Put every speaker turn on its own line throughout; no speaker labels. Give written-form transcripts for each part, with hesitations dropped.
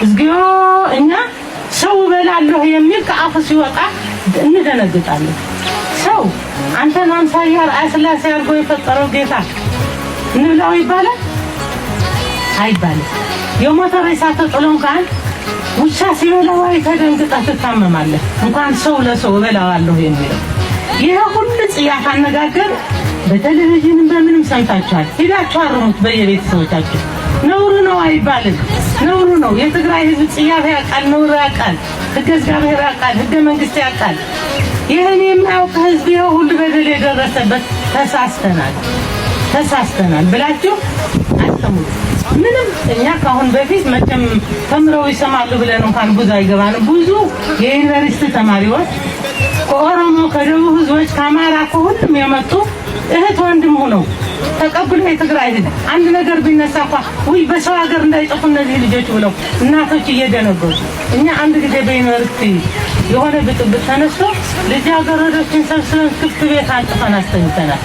እግዚኦ እኛ ሰው በላለሁ የሚል ከአፉ ሲወጣ እንደነግጣለን። ሰው አንተን አምሳያ አስላሴ አርጎ የፈጠረው ጌታ እንብላው ይባላል አይባልም። የሞተ ሬሳ ተጥሎ እንኳን ውሻ ሲበላው አይተደንግጠህ ትታመማለህ። እንኳን ሰው ለሰው በላዋለሁ የሚለው ይሄ ሁሉ ጽያፍ አነጋገር በቴሌቪዥን በምንም ሰምታችኋል። ሄዳችሁ አርሙት በየቤተሰቦቻችሁ። ነውር ነው አይባልም። ነውር ነው። የትግራይ ህዝብ ጽያፍ ያውቃል፣ ነውር ያውቃል፣ ህገ እግዚአብሔር ያውቃል፣ ህገ መንግስት ያውቃል። ይሄን የማያውቅ ህዝብ ይሄ ሁሉ በደል የደረሰበት ተሳስተናል ብላችሁ አስተምሩ። ምንም እኛ ካሁን በፊት መቼም ተምረው ይሰማሉ ብለን እንኳን ብዙ አይገባንም። ብዙ የዩኒቨርሲቲ ተማሪዎች ከኦሮሞ ከደቡብ ህዝቦች ከአማራ ከሁሉም የመጡ እህት ወንድም ሆነው ተቀብሎ የትግራይ ህዝብ አንድ ነገር ቢነሳ እንኳን ወይ በሰው ሀገር እንዳይጠፉ እነዚህ ልጆች ብለው እናቶች እየደነገጡ እኛ አንድ ጊዜ በዩኒቨርሲቲ የሆነ ብጥብጥ ተነስቶ ልጃገረዶችን ሰብስበን ክፍት ቤት አንጥፈን አስተኝተናል።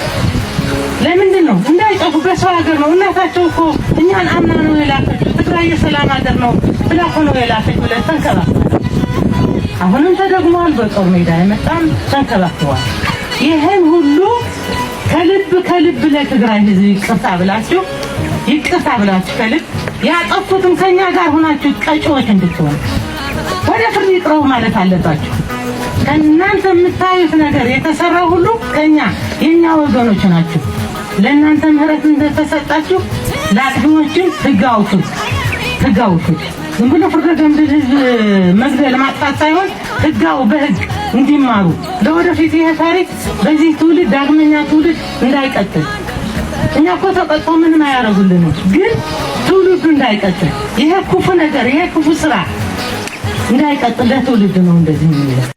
ለምንድን ነው እንዳይጠፉ? በሰው ሀገር ነው። እናታቸው እኮ እኛን አምና ነው የላከችው። ትግራይ የሰላም ሀገር ነው ብላ እኮ ነው የላከችው ብለን ተንከባክበናል። አሁንም ተደግሟል። በጦር ሜዳ የመጣም ተንከባክበዋል። ይሄን ሁሉ ከልብ ለትግራይ ህዝብ ይቅርታ ብላችሁ ከልብ ያጠፉትም ከኛ ጋር ሆናችሁ ቀጮች እንድትሆኑ ወደ ፍርድ ይቅረቡ ማለት አለባችሁ። ከእናንተ የምታዩት ነገር የተሰራው ሁሉ የኛ ወገኖች ናችሁ። ለእናንተ ምህረት እንደተሰጣችሁ ለአጥፊዎችም ህግ አውጡ። ዝም ብሎ ፍርደ ገምድል ህዝብ መግደል ማጥፋት ሳይሆን በህግ እንዲማሩ ለወደፊት ይሄ ታሪክ በዚህ ትውልድ ዳግመኛ ትውልድ እንዳይቀጥል። እኛ እኮ ተቀጥቶ ምንም አያደርጉልንም፣ ግን ትውልዱ እንዳይቀጥል ይሄ ክፉ ነገር ይሄ ክፉ ስራ እንዳይቀጥል ለትውልድ ነው እንደዚህ የሚለው።